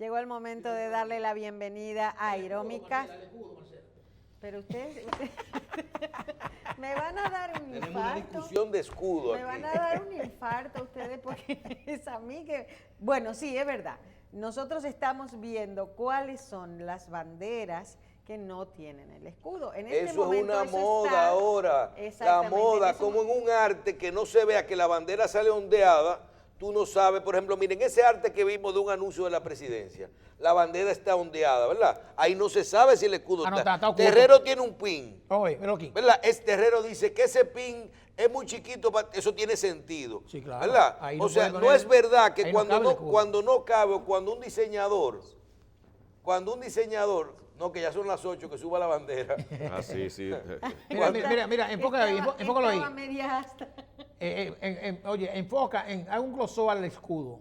Llegó el momento de darle la bienvenida a Hiromi Castro. Pero ustedes me van a dar un infarto. Tenemos una discusión de escudo Me van a dar un infarto ustedes porque es a mí que... Bueno, sí, es verdad. Nosotros estamos viendo cuáles son las banderas que no tienen el escudo. En este eso momento, es una moda ahora. La moda, como en un arte que no se vea que la bandera sale ondeada, tú no sabes, por ejemplo, miren, ese arte que vimos de un anuncio de la presidencia, la bandera está ondeada, ¿verdad? Ahí no se sabe si el escudo está. Terrero tiene un pin, ¿verdad? Terrero dice que ese pin es muy chiquito, eso tiene sentido, sí, claro, ¿verdad? O sea, no es verdad que cuando no cabe, o cuando un diseñador, no, que ya son las 8, que suba la bandera. Ah, sí, sí. Mira, enfócalo ahí. Oye, enfoca, haga un close-up al escudo.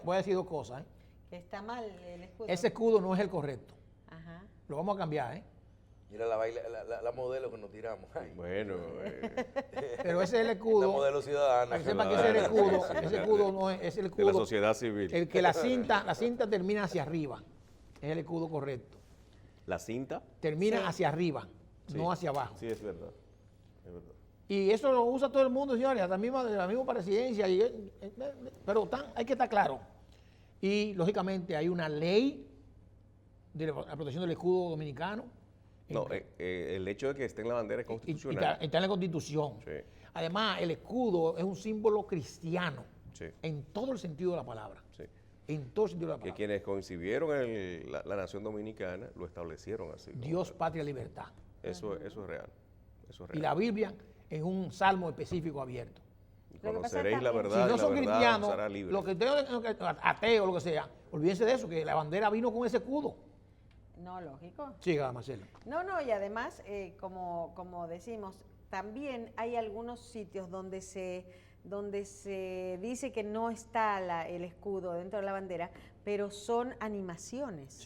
Voy a decir dos cosas. Que está mal el escudo. Ese escudo no es el correcto. Ajá. Lo vamos a cambiar, Mira la modelo que nos tiramos. Ay. Bueno. Pero ese es el escudo. La modelo ciudadana. Para que sepa que ese es el escudo. Ese escudo no es el escudo. De la sociedad civil. El que la cinta termina hacia arriba. Es el escudo correcto. ¿La cinta? Termina hacia arriba, no hacia abajo. Sí, es verdad. Es verdad. Y eso lo usa todo el mundo, señores, hasta la misma presidencia. Pero hay que estar claro. Y, lógicamente, hay una ley de la protección del escudo dominicano. No, el hecho de que esté en la bandera es constitucional. Está en la Constitución. Sí. Además, el escudo es un símbolo cristiano, en todo el sentido de la palabra. Sí. En todo el sentido de la palabra. Que quienes concibieron la nación dominicana lo establecieron así. Dios, patria, libertad. Eso es real. Eso es real. Y la Biblia en un salmo específico abierto. Y conoceréis la verdad. Si no son cristianos, los que ateos, lo que sea, olvídense de eso, que la bandera vino con ese escudo. No, lógico. Siga, Marcela. No, y además, como decimos, también hay algunos sitios donde se dice que no está el escudo dentro de la bandera, pero son animaciones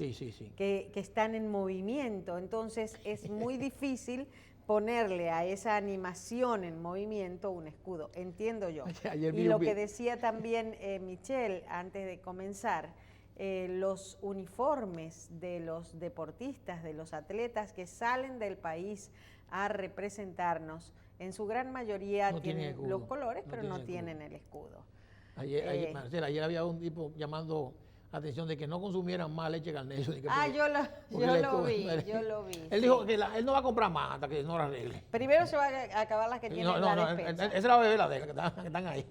que están en movimiento. Entonces es muy difícil ponerle a esa animación en movimiento un escudo, entiendo yo. Y lo que decía también Michelle antes de comenzar, los uniformes de los deportistas, de los atletas que salen del país a representarnos, en su gran mayoría tienen los colores, pero no tienen el escudo. Marcela, ayer había un tipo llamando la atención de que no consumieran más leche carnezo. Yo lo vi. Él dijo que él no va a comprar más hasta que no la arregle. Primero se va a acabar las que tienen la despensa. Esa es la bebé que están ahí.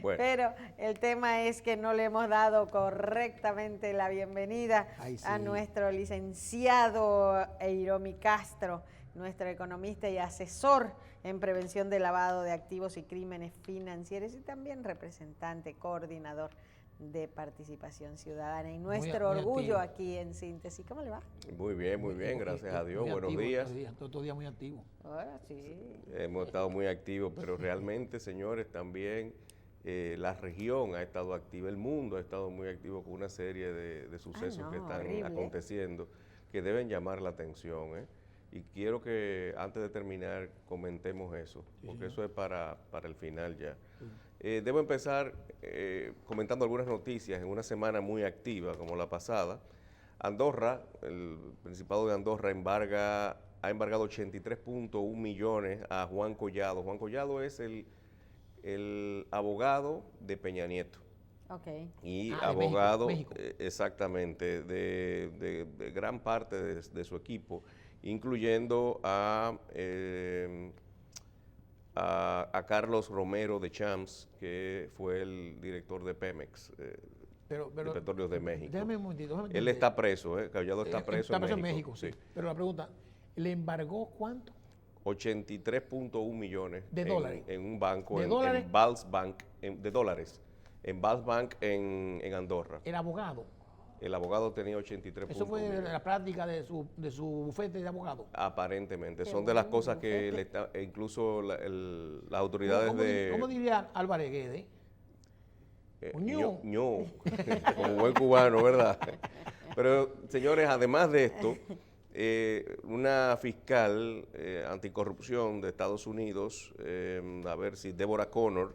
Bueno. Pero el tema es que no le hemos dado correctamente la bienvenida a nuestro licenciado Hiromi Castro, nuestro economista y asesor en prevención de lavado de activos y crímenes financieros y también representante, coordinador de participación ciudadana y nuestro orgullo aquí en Síntesis. ¿Cómo le va? Muy bien, gracias a Dios. Buenos días. Todo día muy activo. Sí. Hemos estado muy activos, pero realmente, señores, también la región ha estado activa, el mundo ha estado muy activo con una serie de sucesos que están aconteciendo que deben llamar la atención. Y quiero que antes de terminar comentemos eso, porque eso es para el final ya. Debo empezar comentando algunas noticias en una semana muy activa como la pasada. Andorra, el Principado de Andorra ha embargado 83.1 millones a Juan Collado. Juan Collado es el abogado de Peña Nieto. Y abogado, de México. Exactamente, de gran parte de su equipo, incluyendo a Carlos Romero de Champs, que fue el director de Pemex, de Petróleos de México. Déjame un momentito. Él está preso, Collado está preso en México. Sí. Pero la pregunta, ¿le embargó cuánto? 83.1 millones de dólares en un banco, ¿De en Vals Bank, de dólares, en Vals Bank en Andorra. ¿El abogado? El abogado tenía 83.1 ¿Eso fue de la práctica de su bufete de abogado? Aparentemente. Son de las cosas que incluso las autoridades ¿Cómo diría Álvarez Guede? Ño, como buen cubano, ¿verdad? Pero, señores, además de esto, una fiscal anticorrupción de Estados Unidos, a ver si Deborah Connor,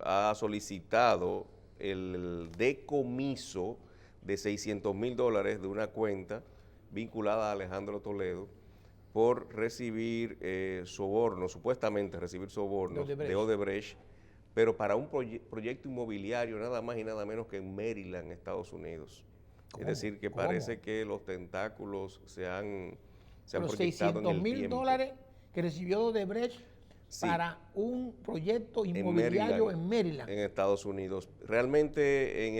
ha solicitado el decomiso de $600,000 de una cuenta vinculada a Alejandro Toledo por recibir sobornos, supuestamente recibir sobornos de Odebrecht, pero para un proyecto inmobiliario nada más y nada menos que en Maryland, Estados Unidos. Es decir, que parece que los tentáculos se han proyectado en el tiempo. $600,000 que recibió Odebrecht para un proyecto inmobiliario en Maryland. En Estados Unidos. Realmente en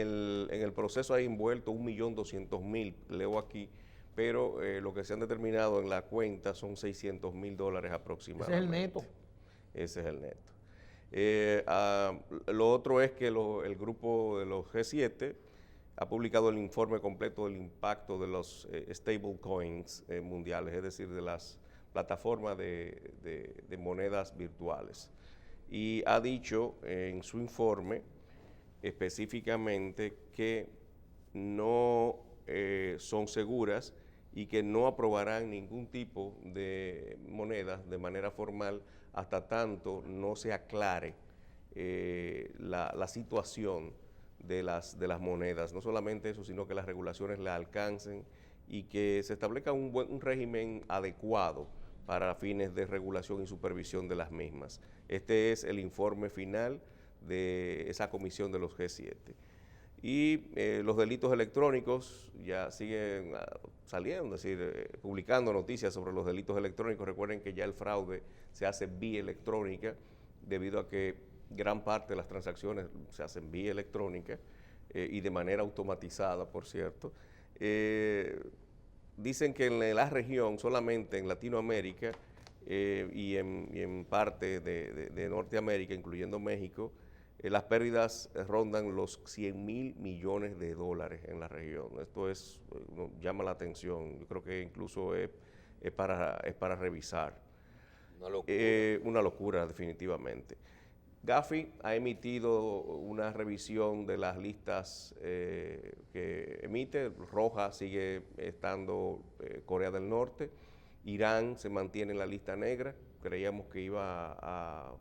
el proceso hay envuelto 1.200.000, leo aquí, pero lo que se han determinado en la cuenta son $600,000 aproximadamente. Ese es el neto. Ese es el neto. Lo otro es que el grupo de los G7 ha publicado el informe completo del impacto de los stablecoins mundiales, es decir, de las plataformas de monedas virtuales. Y ha dicho en su informe específicamente que no son seguras y que no aprobarán ningún tipo de monedas de manera formal hasta tanto no se aclare la situación de las monedas. No solamente eso, sino que las regulaciones la alcancen y que se establezca un régimen adecuado para fines de regulación y supervisión de las mismas. Este es el informe final de esa comisión de los G7. Y los delitos electrónicos ya siguen saliendo, es decir, publicando noticias sobre los delitos electrónicos. Recuerden que ya el fraude se hace vía electrónica, debido a que gran parte de las transacciones se hacen vía electrónica y de manera automatizada, por cierto. Dicen que en la región, solamente en Latinoamérica y en parte de Norteamérica, incluyendo México, las pérdidas rondan los $100,000 millones en la región. Esto llama la atención. Yo creo que incluso es para revisar. Una locura. Una locura, definitivamente. Gafi ha emitido una revisión de las listas que emite. Roja sigue estando Corea del Norte. Irán se mantiene en la lista negra. Creíamos que iba a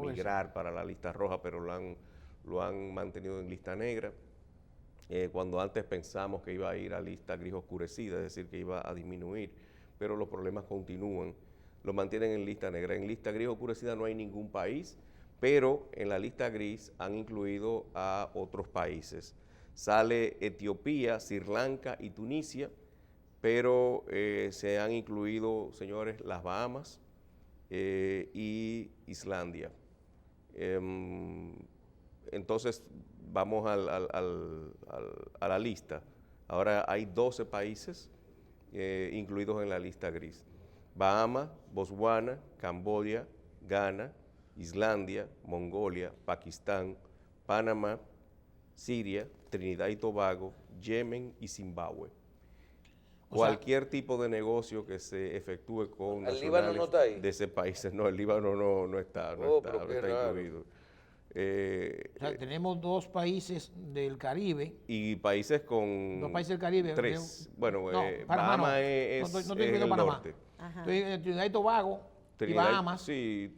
migrar para la lista roja, pero lo han mantenido en lista negra. Cuando antes pensamos que iba a ir a lista gris oscurecida, es decir, que iba a disminuir, pero los problemas continúan. Lo mantienen en lista negra. En lista gris oscurecida no hay ningún país, pero en la lista gris han incluido a otros países. Sale Etiopía, Sri Lanka y Tunisia, pero se han incluido, señores, las Bahamas y Islandia. Entonces, vamos a la lista. Ahora hay 12 países incluidos en la lista gris. Bahamas, Botswana, Camboya, Ghana, Islandia, Mongolia, Pakistán, Panamá, Siria, Trinidad y Tobago, Yemen y Zimbabue. Cualquier tipo de negocio que se efectúe con nacionales de ese país, no, el Líbano no está incluido. O sea, tenemos dos países del Caribe. Y países con... Dos países del Caribe. Tres. Bueno, no, Bahamas es el norte. Estoy en Trinidad y Tobago, y Bahamas. Sí,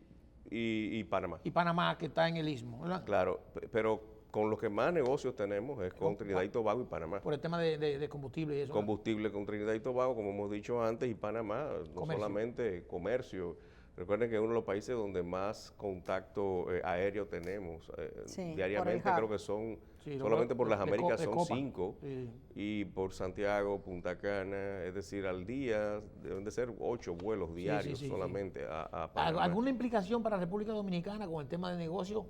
y Panamá. Y Panamá, que está en el Istmo, ¿verdad? Claro, pero con los que más negocios tenemos es con Trinidad y Tobago y Panamá. Por el tema de combustible y eso. Combustible con Trinidad y Tobago, como hemos dicho antes, y Panamá, no solamente comercio. Recuerden que es uno de los países donde más contacto aéreo tenemos. Diariamente creo que son, solamente por las Américas son 5, y por Santiago, Punta Cana, es decir, al día deben de ser 8 vuelos diarios solamente a Panamá. ¿Alguna implicación para la República Dominicana con el tema de negocio?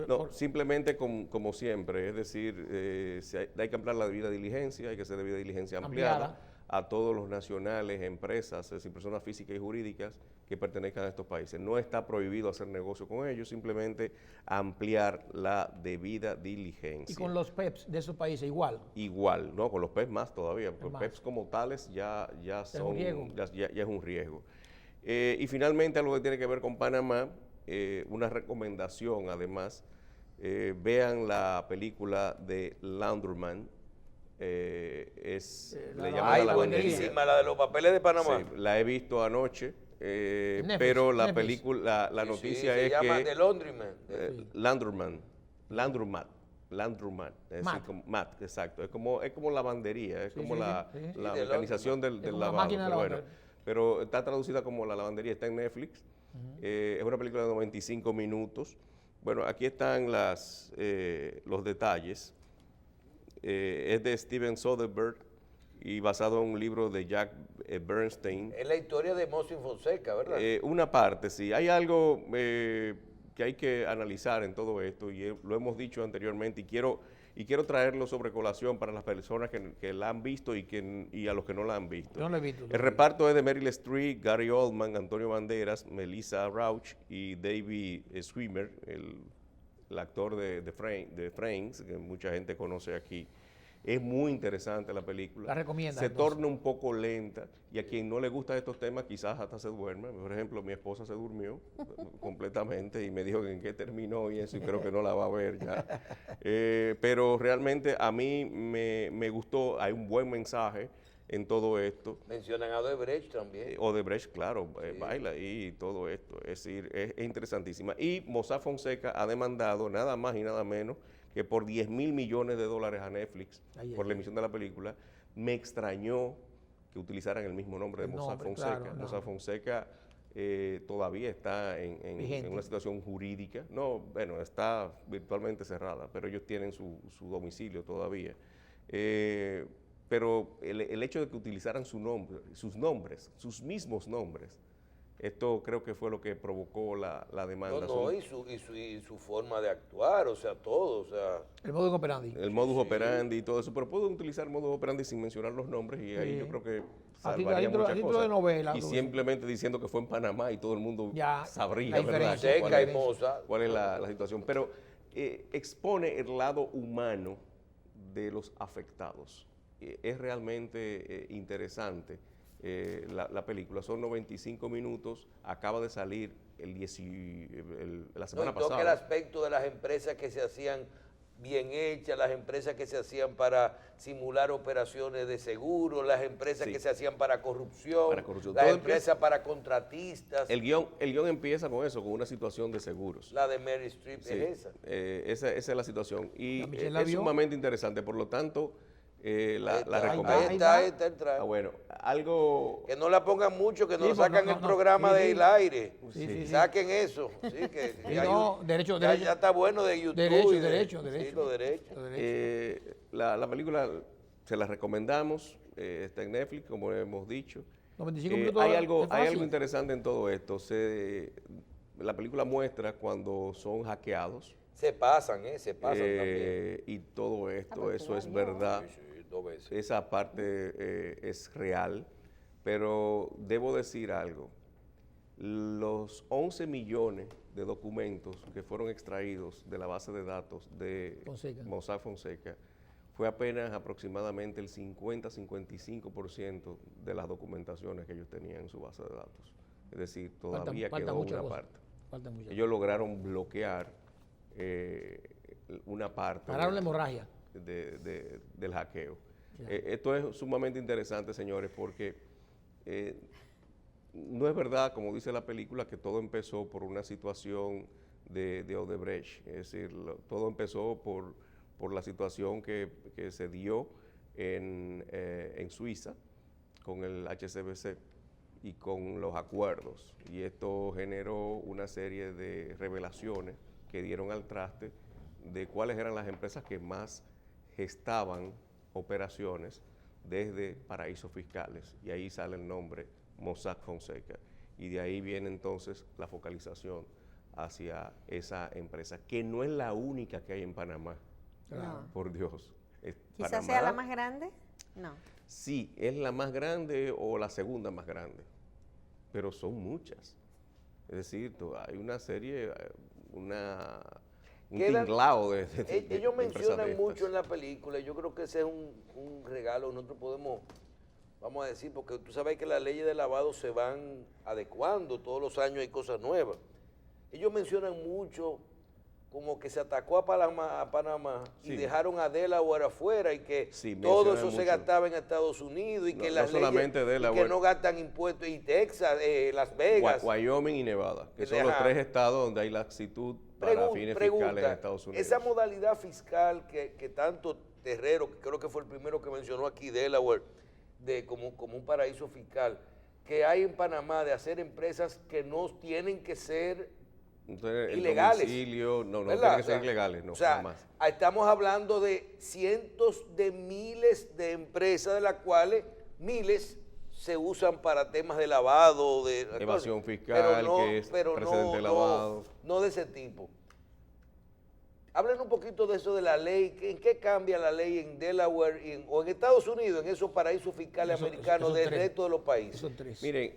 No, simplemente como siempre, es decir, hay que ampliar la debida diligencia, hay que hacer debida diligencia ampliada a todos los nacionales, empresas, es decir, personas físicas y jurídicas que pertenezcan a estos países. No está prohibido hacer negocio con ellos, simplemente ampliar la debida diligencia. ¿Y con los PEPs de esos países igual? Igual, no, con los PEPs más todavía, porque los PEPs como tales ya es un riesgo. Y finalmente, algo que tiene que ver con Panamá, una recomendación además, vean la película de Laundromat. Buenísima, la de los papeles de Panamá. Sí, la he visto anoche, pero la película, la noticia es se llama que... The Laundromat. Laundromat, es Mat. decir, como, mat, exacto, es como lavandería, es Sí, como sí, la, sí, sí. la Sí, mecanización del como una lavado, máquina de pero bueno, lavar. pero está traducida como la lavandería, está en Netflix, es una película de 95 minutos. Bueno, aquí están los detalles. Es de Steven Soderbergh y basado en un libro de Jack Bernstein. Es la historia de Mossin Fonseca, ¿verdad? Una parte, sí. Hay algo que hay que analizar en todo esto y lo hemos dicho anteriormente y quiero traerlo sobre colación para las personas que la han visto y a los que no la han visto. Yo no lo he visto. El reparto es de Meryl Streep, Gary Oldman, Antonio Banderas, Melissa Rauch y David Schwimmer, el actor de Friends, que mucha gente conoce aquí. Es muy interesante la película. La recomienda. Se entonces. torna un poco lenta y a quien no le gustan estos temas quizás hasta se duerma. Por ejemplo, mi esposa se durmió completamente y me dijo que en qué terminó y eso y creo que no la va a ver ya. Pero realmente a mí me gustó, hay un buen mensaje en todo esto. Mencionan a Odebrecht también. Odebrecht, claro, baila y todo esto. Es decir, es interesantísima. Y Mossack Fonseca ha demandado nada más y nada menos que por $10 mil millones a Netflix por la emisión de la película. Me extrañó que utilizaran el mismo nombre de Mossack Fonseca. Claro, no. Mossack Fonseca todavía está en una situación jurídica. No, bueno, está virtualmente cerrada, pero ellos tienen su domicilio todavía. Pero el hecho de que utilizaran sus nombres, sus mismos nombres, esto creo que fue lo que provocó la demanda. Y su forma de actuar, o sea, todo, o sea... El modus operandi. El modus operandi y todo eso, pero pueden utilizar el modus operandi sin mencionar los nombres y ahí yo creo que salvaría muchas cosas. De novela, y simplemente diciendo que fue en Panamá y todo el mundo ya sabría, ¿verdad? ¿Cuál es la situación? Pero expone el lado humano de los afectados. Es realmente interesante. La película son 95 minutos, acaba de salir la semana pasada. Toca el aspecto de las empresas que se hacían bien hechas, las empresas que se hacían para simular operaciones de seguro, las empresas que se hacían para corrupción, las empresas para contratistas. El guión empieza con eso, con una situación de seguros. La de Meryl Streep es esa. Esa es la situación y es sumamente interesante, por lo tanto... la recomiendo. Ahí está el traje. Bueno, algo... Que no la pongan mucho, que no sacan el programa del aire. Saquen eso. Sí, que derecho. Ya está bueno de YouTube. Derecho. Sí, los derechos. La película se la recomendamos, está en Netflix, como hemos dicho. 95 minutos hay algo interesante en todo esto. La película muestra cuando son hackeados. Se pasan también. Y todo esto, eso es verdad. Sí, 2 veces. Esa parte es real, pero debo decir algo. Los 11 millones de documentos que fueron extraídos de la base de datos de Mossack Fonseca fue apenas aproximadamente el 50-55% de las documentaciones que ellos tenían en su base de datos. Es decir, todavía quedó una parte. Ellos lograron bloquear una parte. Pararon la hemorragia. Del hackeo. Esto es sumamente interesante, señores, porque no es verdad, como dice la película, que todo empezó por una situación de Odebrecht. Es decir, todo empezó por la situación que se dio en Suiza con el HSBC y con los acuerdos. Y esto generó una serie de revelaciones que dieron al traste de cuáles eran las empresas que más gestaban operaciones desde paraísos fiscales. Y ahí sale el nombre Mossack Fonseca. Y de ahí viene entonces la focalización hacia esa empresa, que no es la única que hay en Panamá. No. Por Dios. Quizás sea la más grande. No. Sí, es la más grande o la segunda más grande, pero son muchas. Es decir, hay una serie, un tinglado de ellos mencionan de mucho en la película, y yo creo que ese es un regalo que nosotros podemos, vamos a decir, porque tú sabes que las leyes de lavado se van adecuando, todos los años hay cosas nuevas. Ellos mencionan mucho como que se atacó a Panamá Sí. y dejaron a Delaware afuera y que Sí, todo eso mencionan se mucho. gastaba en Estados Unidos y No, que no las solamente leyes y Delaware. que no gastan impuestos, y Texas, Las Vegas. Wyoming y Nevada, que son los Ajá. 3 estados donde hay laxitud para fines fiscales en Estados Unidos. Esa modalidad fiscal que tanto Terrero, que creo que fue el primero que mencionó aquí, Delaware, como un paraíso fiscal, que hay en Panamá de hacer empresas que no tienen que ser Entonces, el ilegales. domicilio, no ¿verdad? tiene que ser ilegales, no, o sea, jamás. estamos hablando de cientos de miles de empresas, de las cuales miles se usan para temas de lavado, de Evasión fiscal, que es precedente de lavado. No de ese tipo. Hablen un poquito de eso de la ley, ¿en qué cambia la ley en Delaware o en Estados Unidos, en esos paraísos fiscales americanos del resto de los países? Son 3. Miren,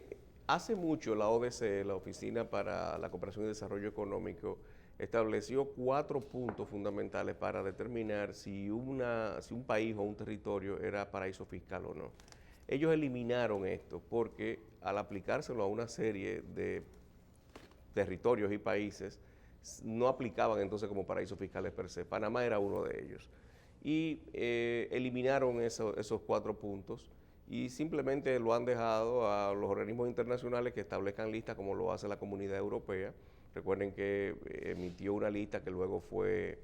hace mucho la ODC, la Oficina para la Cooperación y Desarrollo Económico, estableció 4 puntos fundamentales para determinar si un país o un territorio era paraíso fiscal o no. Ellos eliminaron esto porque al aplicárselo a una serie de territorios y países, no aplicaban entonces como paraísos fiscales per se. Panamá era uno de ellos. Y eliminaron esos 4 puntos y simplemente lo han dejado a los organismos internacionales que establezcan listas como lo hace la Comunidad Europea. Recuerden que emitió una lista que luego fue...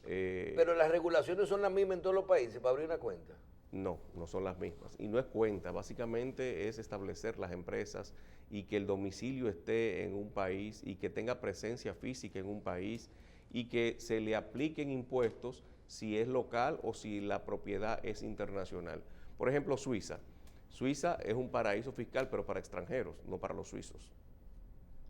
Pero las regulaciones son las mismas en todos los países para abrir una cuenta. No son las mismas. Y no es cuenta, básicamente es establecer las empresas y que el domicilio esté en un país y que tenga presencia física en un país y que se le apliquen impuestos si es local o si la propiedad es internacional. Por ejemplo, Suiza. Suiza es un paraíso fiscal, pero para extranjeros, no para los suizos.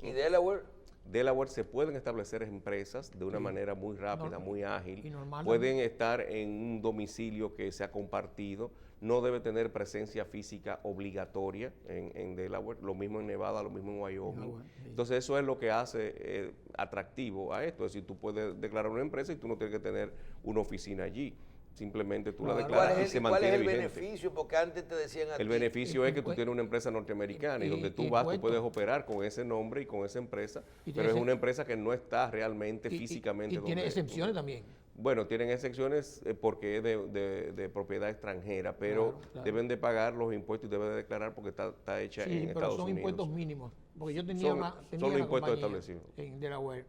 ¿Y Delaware? Delaware se pueden establecer empresas de una manera muy rápida, muy ágil. Y normal Pueden estar en un domicilio que sea compartido. No debe tener presencia física obligatoria en Delaware. Lo mismo en Nevada, lo mismo en Wyoming. Entonces eso es lo que hace atractivo a esto. Es decir, tú puedes declarar una empresa y tú no tienes que tener una oficina allí. Simplemente tú la declaras y se mantiene vigente. ¿Cuál es el beneficio? Porque antes te decían a ti. El beneficio es que tú tienes una empresa norteamericana y donde tú vas, tú puedes operar con ese nombre y con esa empresa, pero es una empresa que no está realmente físicamente donde... Y tiene excepciones también. Bueno, tienen excepciones porque es de propiedad extranjera, pero Claro. deben de pagar los impuestos y deben de declarar porque está hecha en Estados Unidos. Pero son impuestos mínimos. Porque yo tenía Son los impuestos establecidos. En Delaware,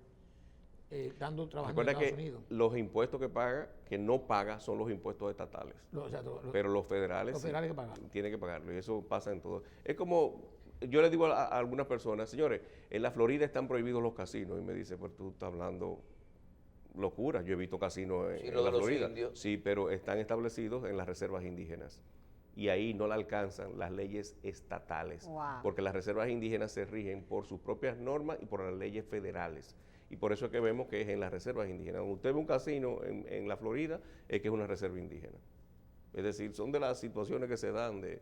trabajando Recuerda en Estados que Unidos. los impuestos que no paga, son los impuestos estatales. Pero los federales, que pagan. Tienen que pagarlo y eso pasa en todo. Es como, yo le digo a algunas personas, señores, en la Florida están prohibidos los casinos y me dice, pues tú estás hablando locura. Yo he visto casinos en la Florida. Indios. Sí, pero están establecidos en las reservas indígenas. Y ahí no la alcanzan las leyes estatales. Wow. Porque las reservas indígenas se rigen por sus propias normas y por las leyes federales. Y por eso es que vemos que es en las reservas indígenas. Cuando usted ve un casino en la Florida, es que es una reserva indígena. Es decir, son de las situaciones que se dan de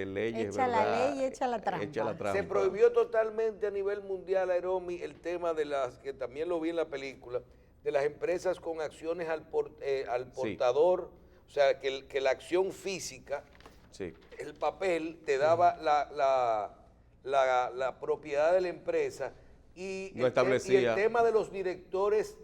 leyes, echa ¿verdad? la ley y echa la trampa. Echa la trampa. Se prohibió totalmente a nivel mundial, Aeromi, el tema de que también lo vi en la película, de las empresas con acciones al portador, o sea, que la acción física, Sí. el papel, te daba la propiedad de la empresa y, No establecía. y el tema de los directores,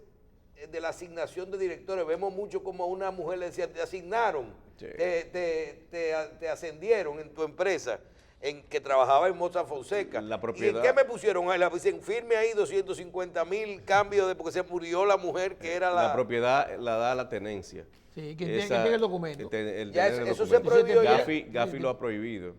de la asignación de directores, vemos mucho como a una mujer le decía, te asignaron, Sí. te ascendieron en tu empresa, en que trabajaba en Mozart Fonseca. La propiedad. ¿Y en qué me pusieron? Ahí dicen, firme ahí 250,000 cambios porque se murió la mujer que era La propiedad la da la tenencia. Sí, que tiene el documento. Ya eso se prohibió ya. Gafi lo ha prohibido.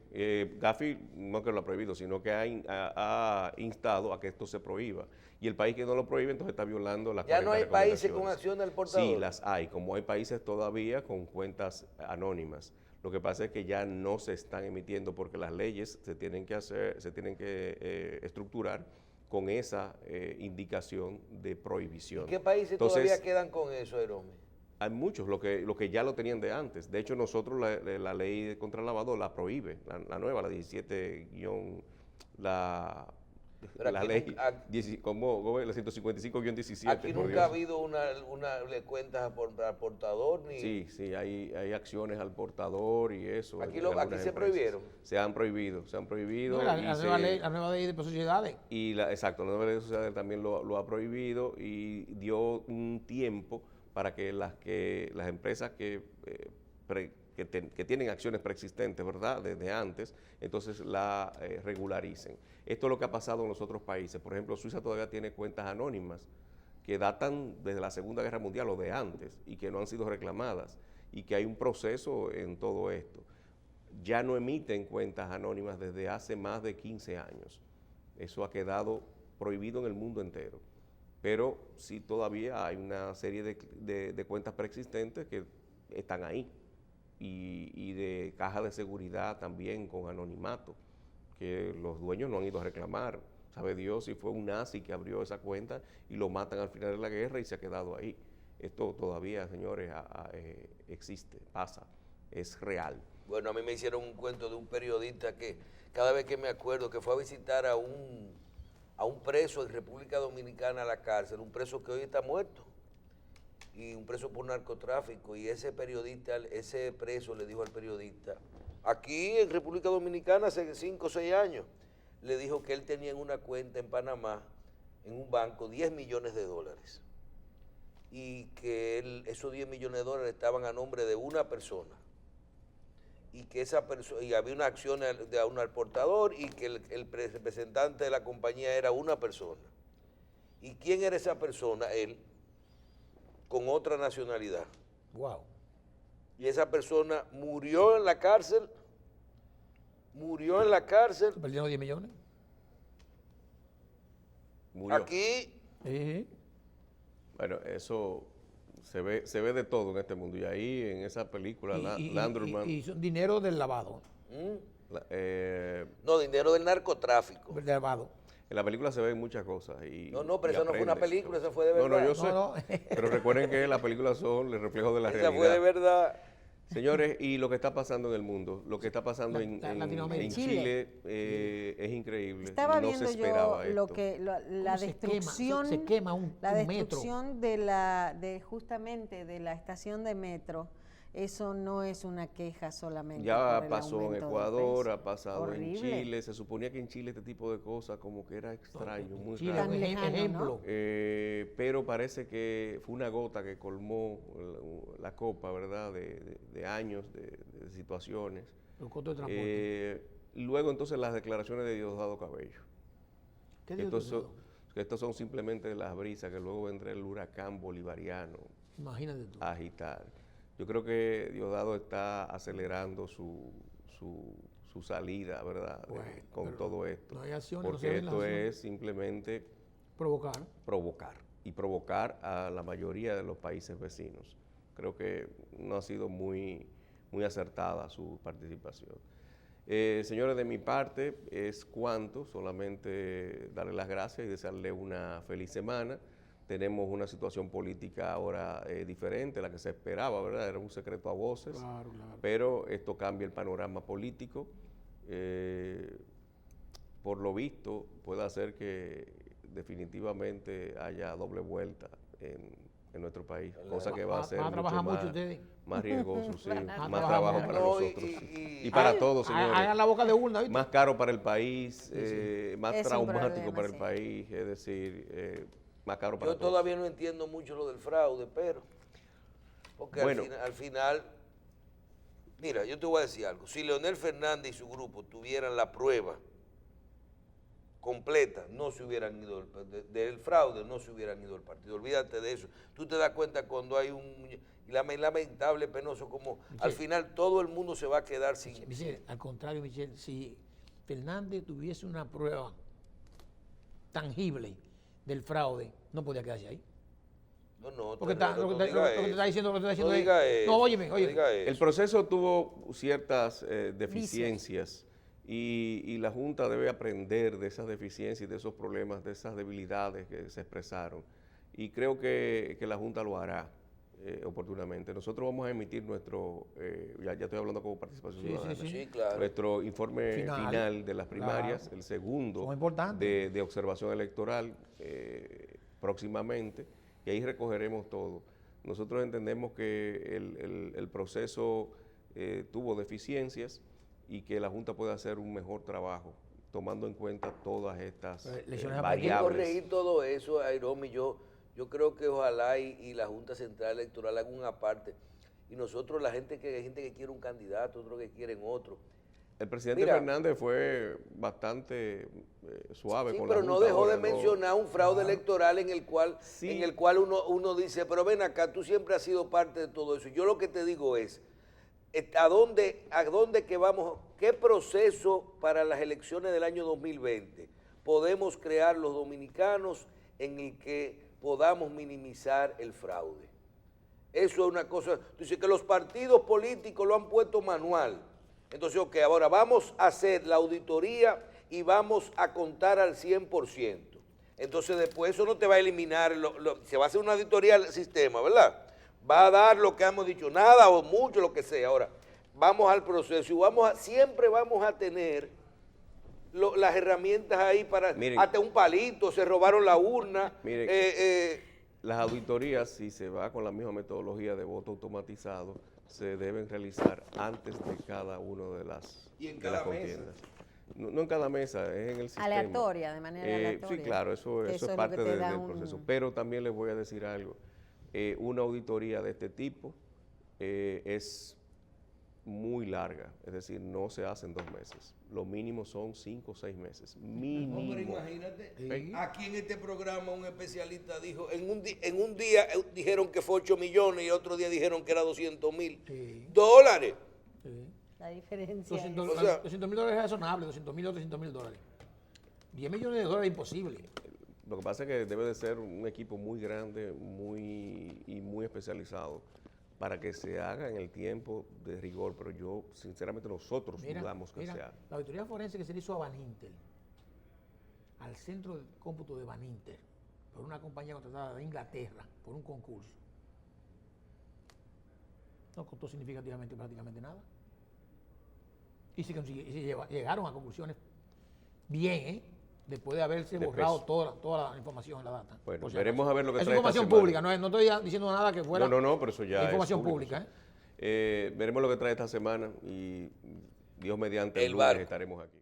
Gafi no que lo ha prohibido, sino que ha instado a que esto se prohíba. Y el país que no lo prohíbe, entonces está violando las 40 Ya no hay países con recomendaciones. acción al portador. Sí, las hay. Como hay países todavía con cuentas anónimas. Lo que pasa es que ya no se están emitiendo porque las leyes se tienen que estructurar con esa indicación de prohibición. ¿En qué países Entonces, todavía quedan con eso, Aeromi? hay muchos, lo que ya lo tenían de antes. De hecho, nosotros la ley contra el lavado la prohíbe, la nueva, la 17 la la ley, como la 155-17. Aquí nunca ha habido una cuentas al portador. Ni... Sí, hay acciones al portador y eso. Aquí se prohibieron. Se han prohibido. No, la nueva ley de sociedades. Exacto, la nueva ley de sociedades también lo ha prohibido y dio un tiempo para que las empresas que tienen acciones preexistentes, ¿verdad?, desde antes, entonces la regularicen. Esto es lo que ha pasado en los otros países. Por ejemplo, Suiza todavía tiene cuentas anónimas que datan desde la Segunda Guerra Mundial o de antes y que no han sido reclamadas y que hay un proceso en todo esto. Ya no emiten cuentas anónimas desde hace más de 15 años. Eso ha quedado prohibido en el mundo entero. Pero sí todavía hay una serie de cuentas preexistentes que están ahí. Y de caja de seguridad también con anonimato, que los dueños no han ido a reclamar. Sabe Dios si fue un nazi que abrió esa cuenta y lo matan al final de la guerra y se ha quedado ahí. Esto todavía, señores, existe, pasa, es real. Bueno, a mí me hicieron un cuento de un periodista que cada vez que me acuerdo que fue a visitar a un preso en República Dominicana a la cárcel, un preso que hoy está muerto, y un preso por narcotráfico, y ese preso le dijo al periodista, aquí en República Dominicana hace 5 o 6 años, le dijo que él tenía en una cuenta en Panamá, en un banco, $10 millones, y que esos $10 millones estaban a nombre de una persona, y que esa persona, y había una acción de uno al portador, y que el representante de la compañía era una persona. ¿Y quién era esa persona? Él, con otra nacionalidad. Wow. Y esa persona murió en la cárcel. ¿Perdieron 10 millones? Murió. Aquí. Sí. Bueno, eso se ve de todo en este mundo. Y ahí en esa película, Landruman. Y son dinero del lavado. No, dinero del narcotráfico. Del lavado. En la película se ven muchas cosas. No, pero eso no fue una película, eso fue de verdad. No, yo sé. No. Pero recuerden que las películas son el reflejo de la realidad. Esa fue de verdad. Señores, y lo que está pasando en el mundo, lo que está pasando en Chile es increíble. Estaba no viendo se esperaba yo la destrucción, se quema un destrucción justamente de la estación de metro. Eso no es una queja solamente. Ya pasó en Ecuador, ha pasado en Chile. Se suponía que en Chile este tipo de cosas como que era extraño, muy Chile, raro. Ejemplo. Pero parece que fue una gota que colmó la copa, ¿verdad? De años, de situaciones. El costo de transporte. Luego entonces las declaraciones de Diosdado Cabello. ¿Qué dijo Estos son simplemente las brisas que luego vendrá el huracán bolivariano. Imagínate tú. A agitar. Yo creo que Diosdado está acelerando su salida, ¿verdad? Bueno, con todo esto. No hay acciones, porque esto es simplemente provocar a la mayoría de los países vecinos. Creo que no ha sido muy acertada su participación. Señores, de mi parte es cuanto, solamente darle las gracias y desearle una feliz semana. Tenemos una situación política ahora diferente, la que se esperaba, ¿verdad? Era un secreto a voces, claro. Pero esto cambia el panorama político. Por lo visto, puede hacer que definitivamente haya doble vuelta en nuestro país, cosa que va a ser más riesgoso, sí, más trabajo para nosotros y para todos, señores. Hagan la boca de urna, ¿viste? Más caro para el país, más traumático para el país, es decir... Yo todavía no entiendo mucho lo del fraude, pero porque al final, mira, yo te voy a decir algo. Si Leonel Fernández y su grupo tuvieran la prueba completa, no se hubieran ido del fraude, no se hubieran ido al partido. Olvídate de eso. Tú te das cuenta cuando hay un lamentable, penoso, como Michelle, al final todo el mundo se va a quedar sin... Michelle, al contrario, Michelle, si Fernández tuviese una prueba tangible del fraude, no podía quedarse ahí. No, porque lo que te está diciendo es... No, óyeme. El proceso tuvo ciertas deficiencias y la Junta debe aprender de esas deficiencias, de esos problemas, de esas debilidades que se expresaron. Y creo que la Junta lo hará. oportunamente. Nosotros vamos a emitir nuestro, ya estoy hablando como participación ciudadana, Sí, claro. nuestro informe final de las primarias, claro, el segundo de observación electoral próximamente, y ahí recogeremos todo. Nosotros entendemos que el proceso tuvo deficiencias y que la Junta puede hacer un mejor trabajo, tomando en cuenta todas estas variables. Hay que corregir todo eso, Airomi. Yo creo que ojalá y la Junta Central Electoral haga una parte. Y nosotros, hay gente que quiere un candidato, otros que quieren otro. El presidente Fernández fue bastante suave con la Junta. Sí, pero no dejó de mencionar un fraude electoral en el cual uno dice, pero ven acá, tú siempre has sido parte de todo eso. Yo lo que te digo es, ¿a dónde que vamos? ¿Qué proceso para las elecciones del año 2020 podemos crear los dominicanos en el que podamos minimizar el fraude? Eso es una cosa. Dice que los partidos políticos lo han puesto manual. Entonces, ok, ahora vamos a hacer la auditoría y vamos a contar al 100%. Entonces, después eso no te va a eliminar, se va a hacer una auditoría al sistema, ¿verdad? Va a dar lo que hemos dicho, nada o mucho, lo que sea. Ahora, vamos al proceso y siempre vamos a tener las herramientas ahí para, miren, hasta un palito, se robaron la urna. Miren, las auditorías, si se va con la misma metodología de voto automatizado, se deben realizar antes de cada uno de las contiendas. No en cada mesa, es en el sistema. Aleatoria, de manera aleatoria. Sí, claro, eso es parte del proceso. Pero también les voy a decir algo. Una auditoría de este tipo es muy larga, es decir, no se hace en 2 meses. Lo mínimo son 5 o 6 meses. Mínimo. Hombre, imagínate, aquí en este programa un especialista dijo, en un día dijeron que fue 8 millones y otro día dijeron que era 200,000 dólares. Sí. La diferencia. $200,000 es razonable, 200,000 o 300,000 dólares. 10 millones de dólares es imposible. Lo que pasa es que debe de ser un equipo muy grande y muy especializado para que se haga en el tiempo de rigor, pero yo, sinceramente, nosotros dudamos que sea. La auditoría forense que se le hizo a Baninter, al centro de cómputo de Baninter, por una compañía contratada de Inglaterra, por un concurso, no costó significativamente prácticamente nada. Y llegaron a conclusiones bien, después de haberse borrado toda la información en la data. Bueno, veremos a ver lo que trae esta información pública, no estoy diciendo nada que fuera pero eso ya información pública. Veremos lo que trae esta semana y Dios mediante el lunes estaremos aquí.